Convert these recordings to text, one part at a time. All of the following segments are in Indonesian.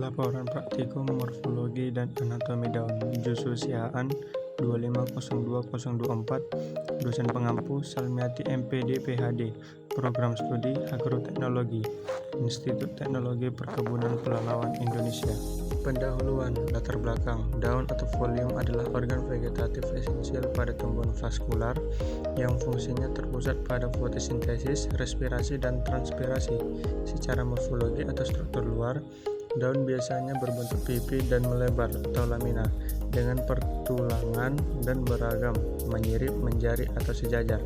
Laporan Praktikum Morfologi dan Anatomi Daun Joshua Sihaan 2502024 Dosen Pengampu Salmiati MPD PhD Program Studi Agroteknologi Institut Teknologi Perkebunan Pelalawan Indonesia. Pendahuluan. Latar belakang. Daun atau folium adalah organ vegetatif esensial pada tumbuhan vaskular yang fungsinya terpusat pada fotosintesis, respirasi, dan transpirasi. Secara morfologi atau struktur luar, daun biasanya berbentuk pipi dan melebar atau lamina dengan pertulangan dan beragam, menyirip, menjari, atau sejajar.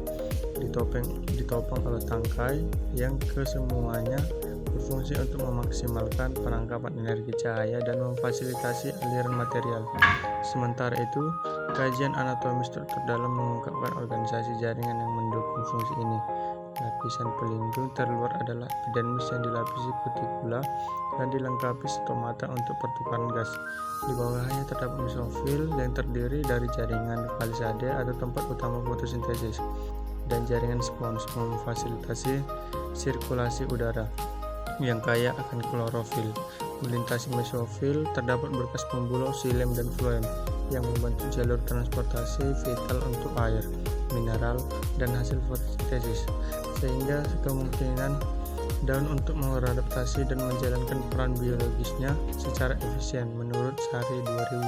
Ditopang oleh tangkai yang kesemuanya berfungsi untuk memaksimalkan penangkapan energi cahaya dan memfasilitasi aliran material. Sementara itu, kajian anatomi struktur dalam mengungkapkan organisasi jaringan yang mendukung fungsi ini. Lapisan pelindung terluar adalah epidermis yang dilapisi kutikula dan dilengkapi stomata untuk pertukaran gas. Di bawahnya terdapat mesofil yang terdiri dari jaringan palisade atau tempat utama fotosintesis dan jaringan spons memfasilitasi sirkulasi udara yang kaya akan klorofil. Melintasi mesofil terdapat berkas pembuluh xilem dan floem yang membentuk jalur transportasi vital untuk air, mineral, dan hasil fotosintesis, sehingga kemungkinan daun untuk beradaptasi dan menjalankan peran biologisnya secara efisien menurut Sari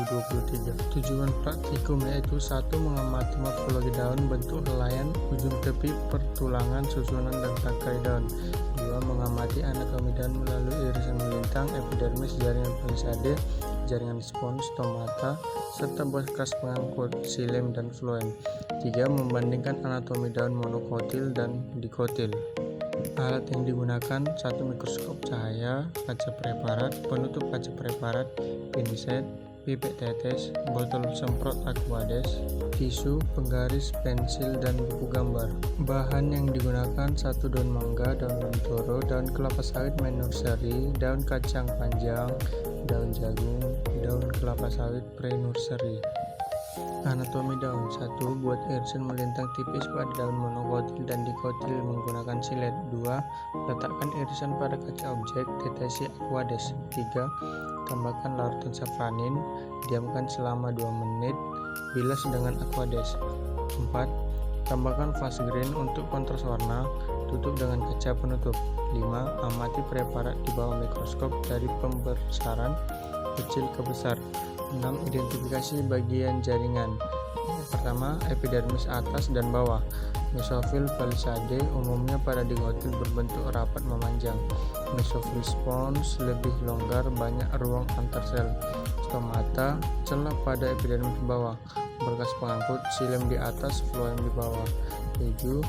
2023. Tujuan praktikum yaitu 1. Mengamati morfologi daun, bentuk helaian, ujung tepi, pertulangan, susunan, dan tangkai daun. 2. Mengamati anatomi daun melalui irisan melintang, epidermis, jaringan palisade, jaringan spons, stomata, serta bekas pengangkut xilem dan floem. 3. Membandingkan anatomi daun monokotil dan dikotil. Alat yang digunakan: 1. Mikroskop cahaya, kaca preparat, penutup kaca preparat, pinset, pipet tetes, botol semprot Aquades, tisu, penggaris, pensil, dan buku gambar. Bahan yang digunakan: 1. Daun mangga, daun lamtoro, daun kelapa sawit pre-nursery, daun kacang panjang, daun jagung, daun kelapa sawit pre-nursery. Anatomi daun: 1. Buat irisan melintang tipis pada daun monokotil dan dikotil menggunakan silet. 2. Letakkan irisan pada kaca objek, tetesi Aquades. 3. Tambahkan larutan safranin, diamkan selama 2 menit, bilas dengan Aquades. 4. Tambahkan fast grain untuk kontras warna, tutup dengan kaca penutup. 5. Amati preparat di bawah mikroskop dari pembesaran kecil ke besar. 6. Identifikasi bagian jaringan. Pertama, epidermis atas dan bawah. Mesofil palisade umumnya pada dikotil berbentuk rapat memanjang. Mesofil spons lebih longgar, banyak ruang antar sel. Stomata celah pada epidermis bawah. Berkas pengangkut xilem di atas, floem di bawah. 7.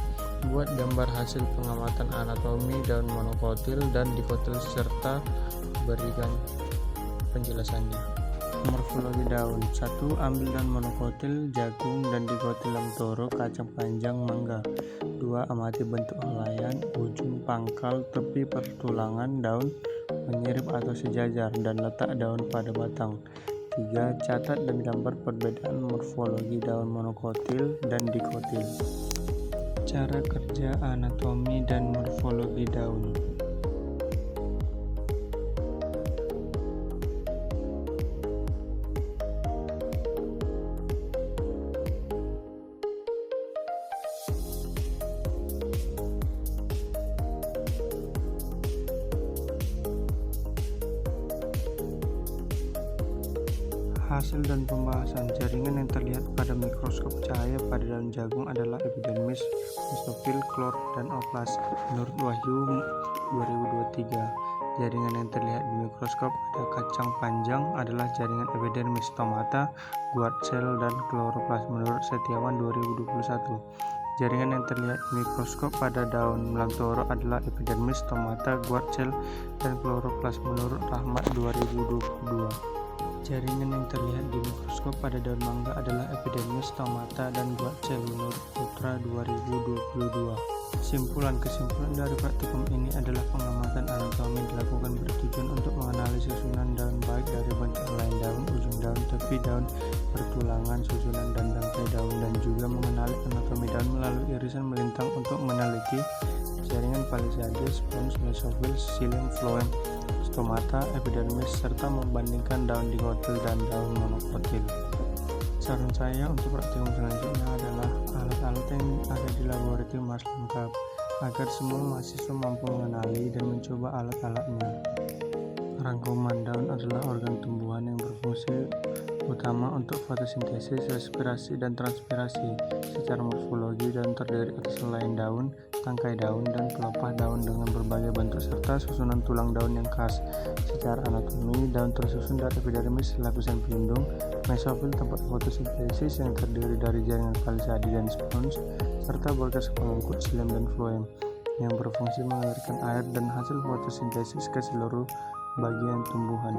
Buat gambar hasil pengamatan anatomi daun monokotil dan dikotil serta berikan penjelasannya. Morfologi daun: 1. Ambil daun monokotil, jagung, dan dikotil lamtoro, kacang panjang, mangga. 2. Amati bentuk helaian, ujung, pangkal, tepi, pertulangan daun, menyirip atau sejajar, dan letak daun pada batang. 3. Catat dan gambar perbedaan morfologi daun monokotil dan dikotil. Cara kerja anatomi dan morfologi daun. Hasil dan pembahasan. Jaringan yang terlihat pada mikroskop cahaya pada daun jagung adalah epidermis, mesofil, klor, dan oplas menurut Wahyu 2023. Jaringan yang terlihat di mikroskop pada kacang panjang adalah jaringan epidermis, stomata, guard cell, dan kloroplas menurut Setiawan 2021. Jaringan yang terlihat di mikroskop pada daun lamtoro adalah epidermis, stomata, guard cell, dan kloroplas menurut Rahmat 2022. Jaringan yang terlihat di mikroskop pada daun mangga adalah epidermis, stomata, dan guard cell menurut Putra 2022. Kesimpulan dari praktikum ini adalah pengamatan anatomi dilakukan bertujuan untuk mengenali susunan daun baik dari bentuk helaian daun, ujung daun, tepi daun, pertulangan, susunan, dan tangkai daun, dan juga mengenali anatomi daun melalui irisan melintang untuk meneliti jaringan palisade, spons, mesofil, xilem, phloem, stomata, epidermis, serta membandingkan daun dikotil dan daun monokotil. Saran saya untuk praktikum selanjutnya adalah alat-alat yang ada di laboratorium harus lengkap agar semua mahasiswa mampu mengenali dan mencoba alat-alatnya. Rangkuman daun adalah organ tumbuhan yang berfungsi utama untuk fotosintesis, respirasi, dan transpirasi. Secara morfologi, daun terdiri atas helai daun, tangkai daun, dan pelepah daun dengan berbagai bentuk serta susunan tulang daun yang khas. Secara anatomi, daun tersusun dari epidermis, lapisan pelindung, mesofil tempat fotosintesis yang terdiri dari jaringan palisade dan spons, serta berkas pengangkut xilem dan phloem yang berfungsi mengalirkan air dan hasil fotosintesis ke seluruh bagian tumbuhan.